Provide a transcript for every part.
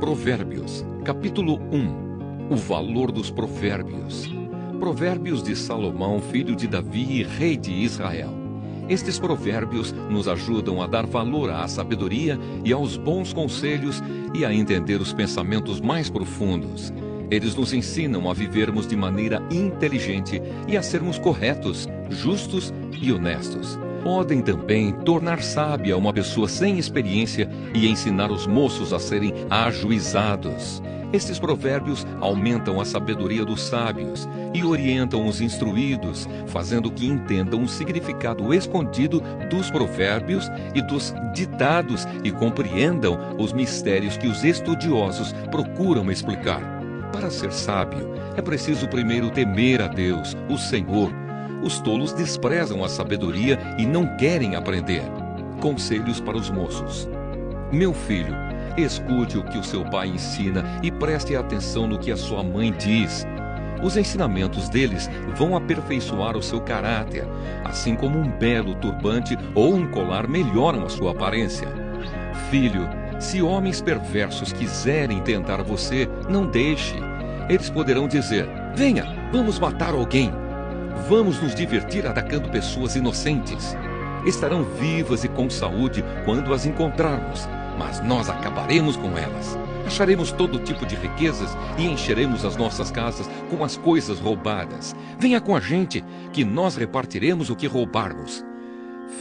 Provérbios, capítulo 1. O valor dos provérbios. Provérbios de Salomão, filho de Davi e rei de Israel. Estes provérbios nos ajudam a dar valor à sabedoria e aos bons conselhos e a entender os pensamentos mais profundos. Eles nos ensinam a vivermos de maneira inteligente e a sermos corretos, justos e honestos. Podem também tornar sábia uma pessoa sem experiência e ensinar os moços a serem ajuizados. Estes provérbios aumentam a sabedoria dos sábios e orientam os instruídos, fazendo que entendam o significado escondido dos provérbios e dos ditados e compreendam os mistérios que os estudiosos procuram explicar. Para ser sábio, é preciso primeiro temer a Deus, o Senhor. Os tolos desprezam a sabedoria e não querem aprender. Conselhos para os moços. Meu filho, escute o que o seu pai ensina e preste atenção no que a sua mãe diz. Os ensinamentos deles vão aperfeiçoar o seu caráter, assim como um belo turbante ou um colar melhoram a sua aparência. Filho, se homens perversos quiserem tentar você, não deixe. Eles poderão dizer: venha, vamos matar alguém. Vamos nos divertir atacando pessoas inocentes. Estarão vivas e com saúde quando as encontrarmos, mas nós acabaremos com elas. Acharemos todo tipo de riquezas e encheremos as nossas casas com as coisas roubadas. Venha com a gente, que nós repartiremos o que roubarmos.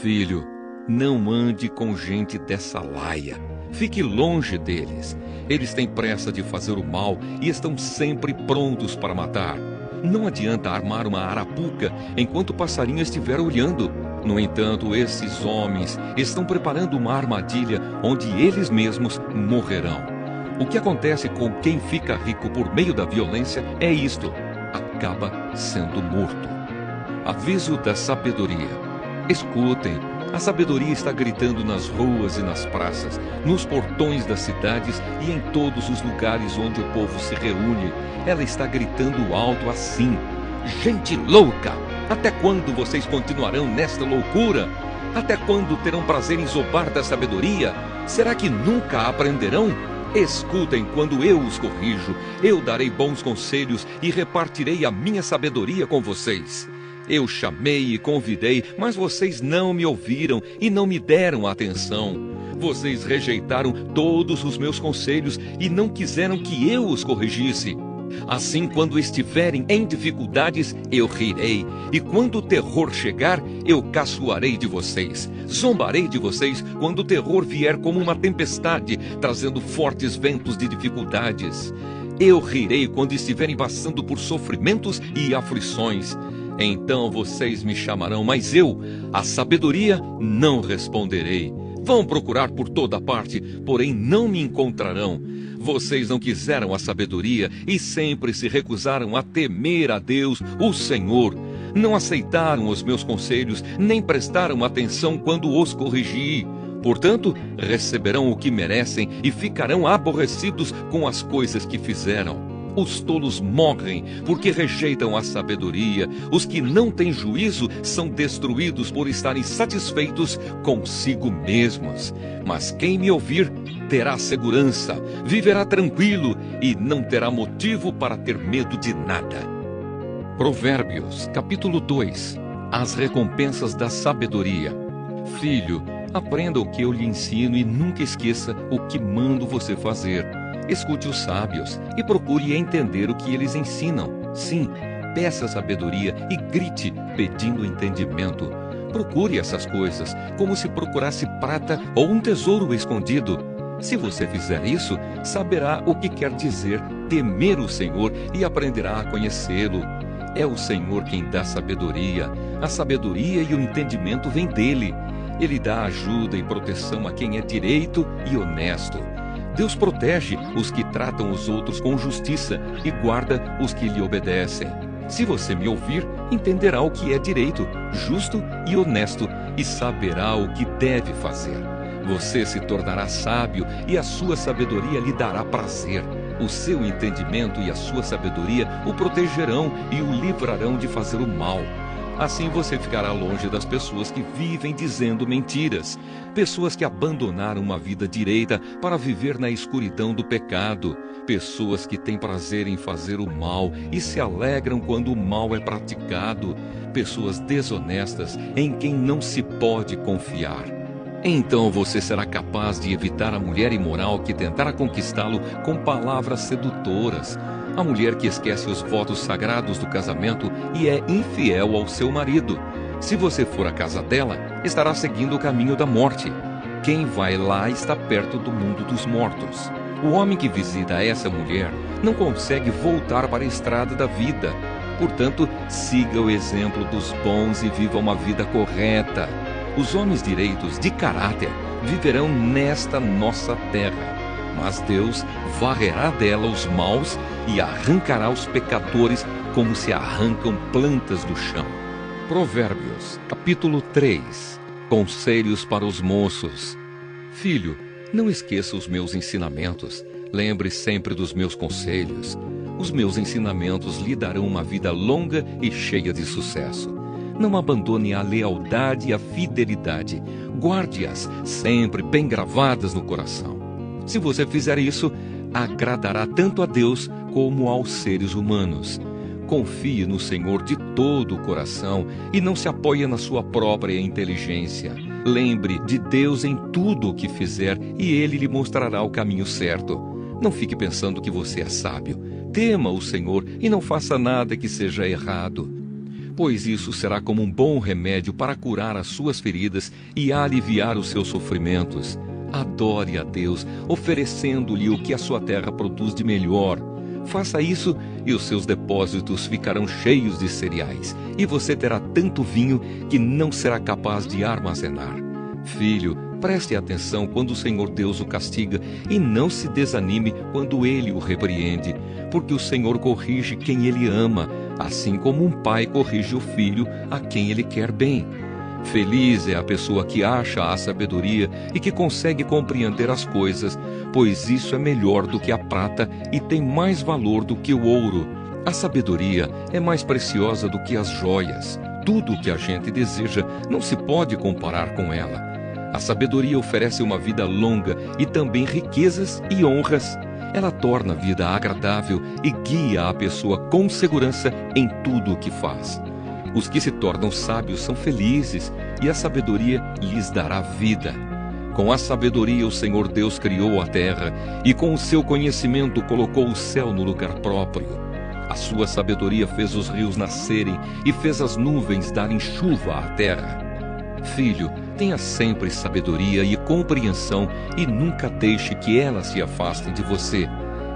Filho, não ande com gente dessa laia. Fique longe deles. Eles têm pressa de fazer o mal e estão sempre prontos para matar. Não adianta armar uma arapuca enquanto o passarinho estiver olhando. No entanto, esses homens estão preparando uma armadilha onde eles mesmos morrerão. O que acontece com quem fica rico por meio da violência é isto: acaba sendo morto. Aviso da sabedoria. Escutem, a sabedoria está gritando nas ruas e nas praças, nos portões das cidades e em todos os lugares onde o povo se reúne. Ela está gritando alto assim: gente louca! Até quando vocês continuarão nesta loucura? Até quando terão prazer em zombar da sabedoria? Será que nunca aprenderão? Escutem quando eu os corrijo. Eu darei bons conselhos e repartirei a minha sabedoria com vocês. Eu chamei e convidei, mas vocês não me ouviram e não me deram atenção. Vocês rejeitaram todos os meus conselhos e não quiseram que eu os corrigisse. Assim, quando estiverem em dificuldades, eu rirei, e quando o terror chegar, eu caçoarei de vocês. Zombarei de vocês quando o terror vier como uma tempestade, trazendo fortes ventos de dificuldades. Eu rirei quando estiverem passando por sofrimentos e aflições. Então vocês me chamarão, mas eu, a sabedoria, não responderei. Vão procurar por toda parte, porém não me encontrarão. Vocês não quiseram a sabedoria e sempre se recusaram a temer a Deus, o Senhor. Não aceitaram os meus conselhos, nem prestaram atenção quando os corrigi. Portanto, receberão o que merecem e ficarão aborrecidos com as coisas que fizeram. Os tolos morrem porque rejeitam a sabedoria. Os que não têm juízo são destruídos por estarem satisfeitos consigo mesmos. Mas quem me ouvir terá segurança, viverá tranquilo e não terá motivo para ter medo de nada. Provérbios, capítulo 2. As recompensas da sabedoria. Filho, aprenda o que eu lhe ensino e nunca esqueça o que mando você fazer. Escute os sábios e procure entender o que eles ensinam. Sim, peça sabedoria e grite pedindo entendimento. Procure essas coisas como se procurasse prata ou um tesouro escondido. Se você fizer isso, saberá o que quer dizer temer o Senhor e aprenderá a conhecê-lo. É o Senhor quem dá sabedoria. A sabedoria e o entendimento vêm dele. Ele dá ajuda e proteção a quem é direito e honesto. Deus protege os que tratam os outros com justiça e guarda os que lhe obedecem. Se você me ouvir, entenderá o que é direito, justo e honesto e saberá o que deve fazer. Você se tornará sábio e a sua sabedoria lhe dará prazer. O seu entendimento e a sua sabedoria o protegerão e o livrarão de fazer o mal. Assim você ficará longe das pessoas que vivem dizendo mentiras, pessoas que abandonaram uma vida direita para viver na escuridão do pecado, pessoas que têm prazer em fazer o mal e se alegram quando o mal é praticado, pessoas desonestas em quem não se pode confiar. Então você será capaz de evitar a mulher imoral que tentará conquistá-lo com palavras sedutoras, a mulher que esquece os votos sagrados do casamento e é infiel ao seu marido. Se você for à casa dela, estará seguindo o caminho da morte. Quem vai lá está perto do mundo dos mortos. O homem que visita essa mulher não consegue voltar para a estrada da vida. Portanto, siga o exemplo dos bons e viva uma vida correta. Os homens direitos de caráter viverão nesta nossa terra, mas Deus varrerá dela os maus e arrancará os pecadores como se arrancam plantas do chão. Provérbios, capítulo 3. Conselhos para os moços. Filho, não esqueça os meus ensinamentos. Lembre sempre dos meus conselhos. Os meus ensinamentos lhe darão uma vida longa e cheia de sucesso. Não abandone a lealdade e a fidelidade. Guarde-as sempre bem gravadas no coração. Se você fizer isso, agradará tanto a Deus como aos seres humanos. Confie no Senhor de todo o coração e não se apoie na sua própria inteligência. Lembre de Deus em tudo o que fizer e Ele lhe mostrará o caminho certo. Não fique pensando que você é sábio. Tema o Senhor e não faça nada que seja errado, pois isso será como um bom remédio para curar as suas feridas e aliviar os seus sofrimentos. Adore a Deus, oferecendo-lhe o que a sua terra produz de melhor. Faça isso e os seus depósitos ficarão cheios de cereais, e você terá tanto vinho que não será capaz de armazenar. Filho, preste atenção quando o Senhor Deus o castiga e não se desanime quando Ele o repreende, porque o Senhor corrige quem Ele ama, assim como um pai corrige o filho a quem Ele quer bem. Feliz é a pessoa que acha a sabedoria e que consegue compreender as coisas, pois isso é melhor do que a prata e tem mais valor do que o ouro. A sabedoria é mais preciosa do que as joias. Tudo o que a gente deseja não se pode comparar com ela. A sabedoria oferece uma vida longa e também riquezas e honras. Ela torna a vida agradável e guia a pessoa com segurança em tudo o que faz. Os que se tornam sábios são felizes, e a sabedoria lhes dará vida. Com a sabedoria o Senhor Deus criou a terra, e com o seu conhecimento colocou o céu no lugar próprio. A sua sabedoria fez os rios nascerem e fez as nuvens darem chuva à terra. Filho, tenha sempre sabedoria e compreensão e nunca deixe que elas se afastem de você.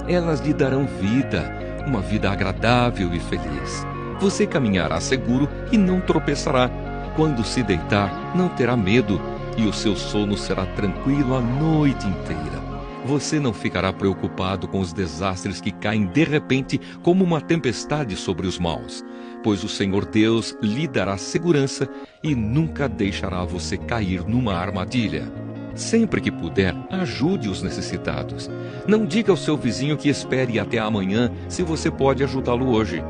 Elas lhe darão vida, uma vida agradável e feliz. Você caminhará seguro e não tropeçará. Quando se deitar, não terá medo, e o seu sono será tranquilo a noite inteira. Você não ficará preocupado com os desastres que caem de repente como uma tempestade sobre os maus, pois o Senhor Deus lhe dará segurança e nunca deixará você cair numa armadilha. Sempre que puder, ajude os necessitados. Não diga ao seu vizinho que espere até amanhã se você pode ajudá-lo hoje.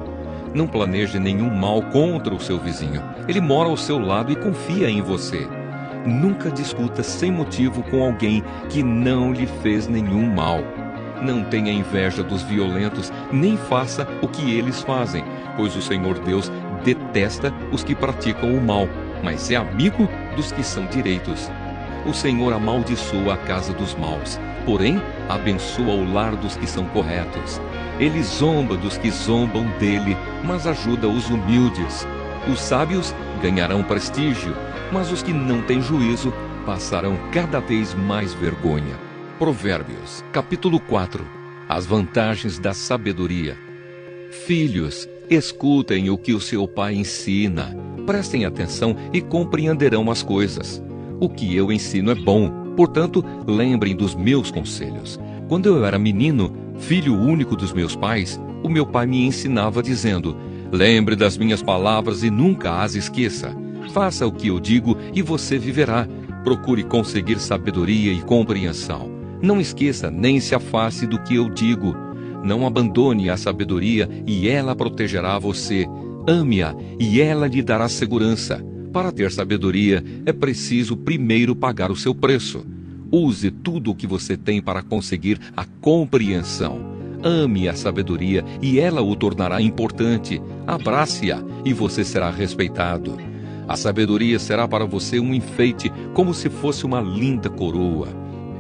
Não planeje nenhum mal contra o seu vizinho. Ele mora ao seu lado e confia em você. Nunca discuta sem motivo com alguém que não lhe fez nenhum mal. Não tenha inveja dos violentos, nem faça o que eles fazem, pois o Senhor Deus detesta os que praticam o mal, mas é amigo dos que são direitos. O Senhor amaldiçoa a casa dos maus, porém abençoa o lar dos que são corretos. Ele zomba dos que zombam dele, mas ajuda os humildes. Os sábios ganharão prestígio, mas os que não têm juízo passarão cada vez mais vergonha. Provérbios, capítulo 4. As vantagens da sabedoria. Filhos, escutem o que o seu pai ensina. Prestem atenção e compreenderão as coisas. O que eu ensino é bom, portanto, lembrem dos meus conselhos. Quando eu era menino, filho único dos meus pais, o meu pai me ensinava dizendo: lembre das minhas palavras e nunca as esqueça. Faça o que eu digo e você viverá. Procure conseguir sabedoria e compreensão. Não esqueça nem se afaste do que eu digo. Não abandone a sabedoria e ela protegerá você. Ame-a e ela lhe dará segurança. Para ter sabedoria, é preciso primeiro pagar o seu preço. Use tudo o que você tem para conseguir a compreensão. Ame a sabedoria e ela o tornará importante. Abrace-a e você será respeitado. A sabedoria será para você um enfeite, como se fosse uma linda coroa.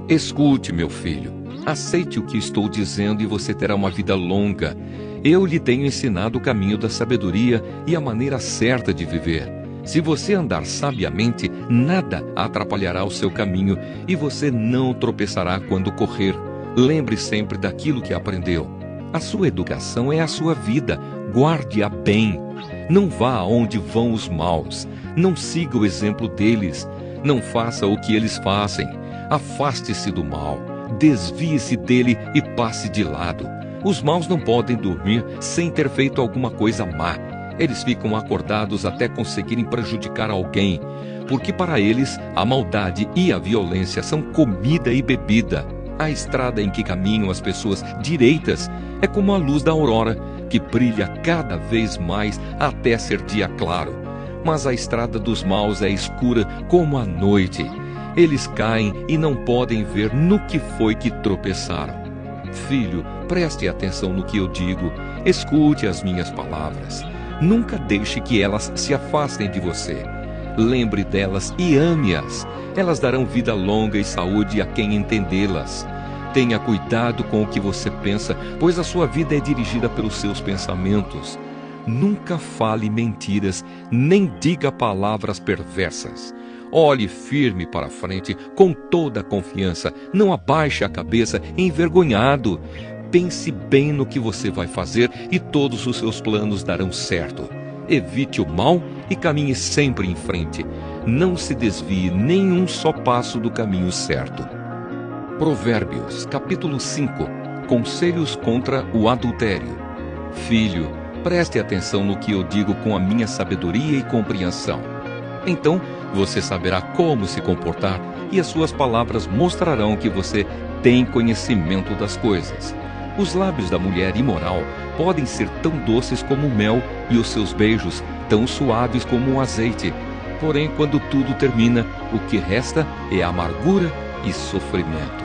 Escute, meu filho. Aceite o que estou dizendo e você terá uma vida longa. Eu lhe tenho ensinado o caminho da sabedoria e a maneira certa de viver. Se você andar sabiamente, nada atrapalhará o seu caminho e você não tropeçará quando correr. Lembre sempre daquilo que aprendeu. A sua educação é a sua vida. Guarde-a bem. Não vá aonde vão os maus. Não siga o exemplo deles. Não faça o que eles fazem. Afaste-se do mal. Desvie-se dele e passe de lado. Os maus não podem dormir sem ter feito alguma coisa má. Eles ficam acordados até conseguirem prejudicar alguém, porque para eles a maldade e a violência são comida e bebida. A estrada em que caminham as pessoas direitas é como a luz da aurora, que brilha cada vez mais até ser dia claro. Mas a estrada dos maus é escura como a noite. Eles caem e não podem ver no que foi que tropeçaram. Filho, preste atenção no que eu digo. Escute as minhas palavras. Nunca deixe que elas se afastem de você. Lembre delas e ame-as. Elas darão vida longa e saúde a quem entendê-las. Tenha cuidado com o que você pensa, pois a sua vida é dirigida pelos seus pensamentos. Nunca fale mentiras, nem diga palavras perversas. Olhe firme para frente, com toda a confiança. Não abaixe a cabeça envergonhado. Pense bem no que você vai fazer e todos os seus planos darão certo. Evite o mal e caminhe sempre em frente. Não se desvie nem um só passo do caminho certo. Provérbios, capítulo 5. Conselhos contra o adultério. Filho, preste atenção no que eu digo com a minha sabedoria e compreensão. Então você saberá como se comportar e as suas palavras mostrarão que você tem conhecimento das coisas. Os lábios da mulher imoral podem ser tão doces como o mel e os seus beijos tão suaves como o azeite. Porém, quando tudo termina, o que resta é amargura e sofrimento.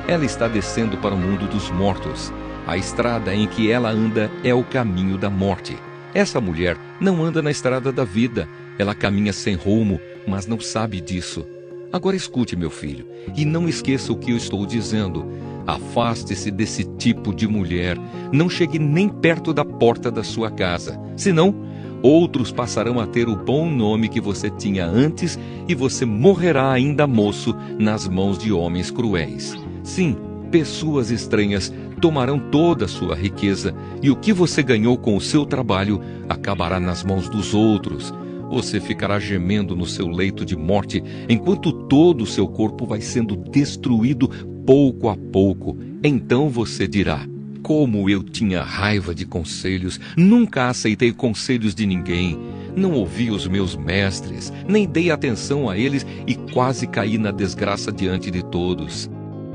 Ela está descendo para o mundo dos mortos. A estrada em que ela anda é o caminho da morte. Essa mulher não anda na estrada da vida. Ela caminha sem rumo, mas não sabe disso. Agora escute, meu filho, e não esqueça o que eu estou dizendo. Afaste-se desse tipo de mulher. Não chegue nem perto da porta da sua casa. Senão, outros passarão a ter o bom nome que você tinha antes e você morrerá ainda moço nas mãos de homens cruéis. Sim, pessoas estranhas tomarão toda a sua riqueza e o que você ganhou com o seu trabalho acabará nas mãos dos outros. Você ficará gemendo no seu leito de morte, enquanto todo o seu corpo vai sendo destruído pouco a pouco. Então você dirá: como eu tinha raiva de conselhos, nunca aceitei conselhos de ninguém. Não ouvi os meus mestres, nem dei atenção a eles e quase caí na desgraça diante de todos.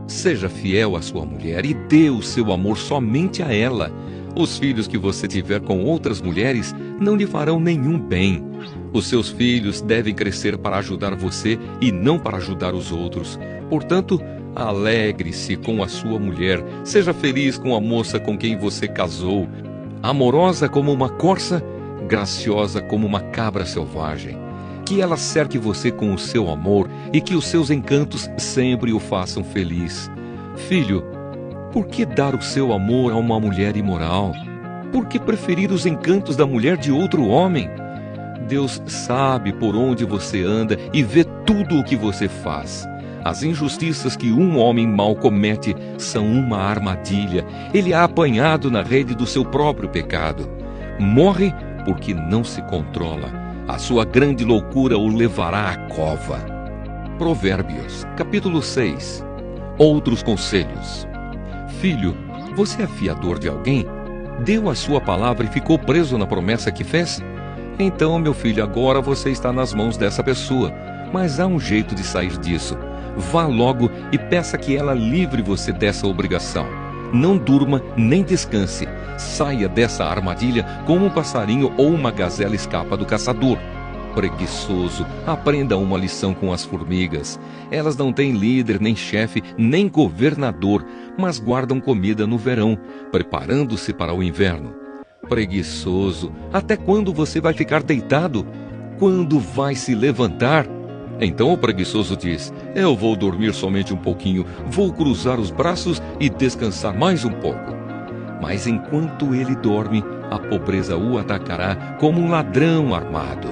Seja fiel à sua mulher e dê o seu amor somente a ela. Os filhos que você tiver com outras mulheres não lhe farão nenhum bem. Os seus filhos devem crescer para ajudar você e não para ajudar os outros. Portanto, alegre-se com a sua mulher. Seja feliz com a moça com quem você casou. Amorosa como uma corça, graciosa como uma cabra selvagem. Que ela cerque você com o seu amor e que os seus encantos sempre o façam feliz. Filho, por que dar o seu amor a uma mulher imoral? Por que preferir os encantos da mulher de outro homem? Deus sabe por onde você anda e vê tudo o que você faz. As injustiças que um homem mau comete são uma armadilha. Ele é apanhado na rede do seu próprio pecado. Morre porque não se controla. A sua grande loucura o levará à cova. Provérbios, capítulo 6. Outros conselhos. Filho, você é fiador de alguém? Deu a sua palavra e ficou preso na promessa que fez? Então, meu filho, agora você está nas mãos dessa pessoa. Mas há um jeito de sair disso. Vá logo e peça que ela livre você dessa obrigação. Não durma nem descanse. Saia dessa armadilha como um passarinho ou uma gazela escapa do caçador. Preguiçoso, aprenda uma lição com as formigas. Elas não têm líder, nem chefe, nem governador, mas guardam comida no verão, preparando-se para o inverno. Preguiçoso, até quando você vai ficar deitado? Quando vai se levantar? Então o preguiçoso diz: eu vou dormir somente um pouquinho, vou cruzar os braços e descansar mais um pouco. Mas enquanto ele dorme, a pobreza o atacará como um ladrão armado.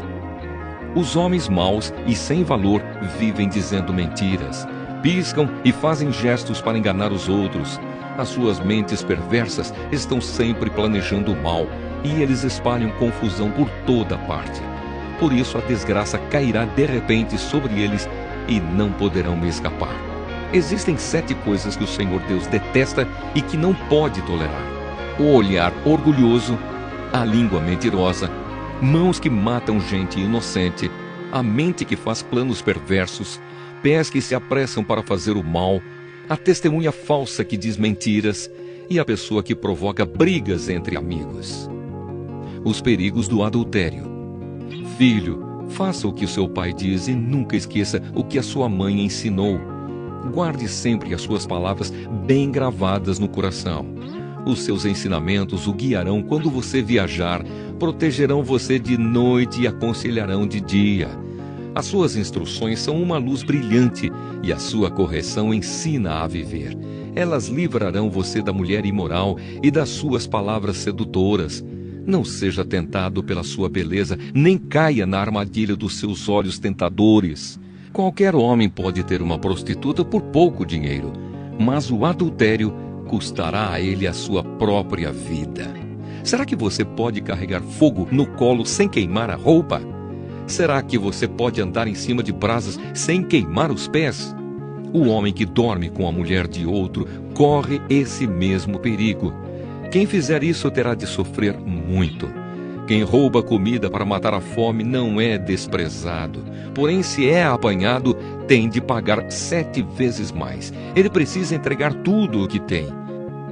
Os homens maus e sem valor vivem dizendo mentiras, piscam e fazem gestos para enganar os outros. As suas mentes perversas estão sempre planejando o mal, e eles espalham confusão por toda parte. Por isso a desgraça cairá de repente sobre eles e não poderão me escapar. Existem 7 coisas que o Senhor Deus detesta e que não pode tolerar: o olhar orgulhoso, a língua mentirosa, mãos que matam gente inocente, a mente que faz planos perversos, pés que se apressam para fazer o mal, a testemunha falsa que diz mentiras e a pessoa que provoca brigas entre amigos. Os perigos do adultério. Filho, faça o que o seu pai diz e nunca esqueça o que a sua mãe ensinou. Guarde sempre as suas palavras bem gravadas no coração. Os seus ensinamentos o guiarão quando você viajar, protegerão você de noite e aconselharão de dia. As suas instruções são uma luz brilhante e a sua correção ensina a viver. Elas livrarão você da mulher imoral e das suas palavras sedutoras. Não seja tentado pela sua beleza, nem caia na armadilha dos seus olhos tentadores. Qualquer homem pode ter uma prostituta por pouco dinheiro, mas o adultério custará a ele a sua própria vida. Será que você pode carregar fogo no colo sem queimar a roupa? Será que você pode andar em cima de brasas sem queimar os pés? O homem que dorme com a mulher de outro corre esse mesmo perigo. Quem fizer isso terá de sofrer muito. Quem rouba comida para matar a fome não é desprezado. Porém, se é apanhado, tem de pagar 7 vezes mais. Ele precisa entregar tudo o que tem.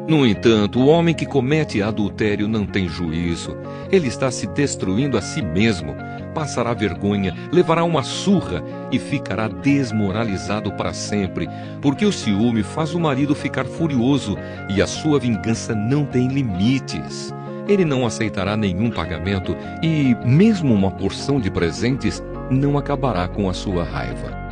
No entanto, o homem que comete adultério não tem juízo. Ele está se destruindo a si mesmo. Passará vergonha, levará uma surra e ficará desmoralizado para sempre, porque o ciúme faz o marido ficar furioso e a sua vingança não tem limites. Ele não aceitará nenhum pagamento e, mesmo uma porção de presentes, não acabará com a sua raiva.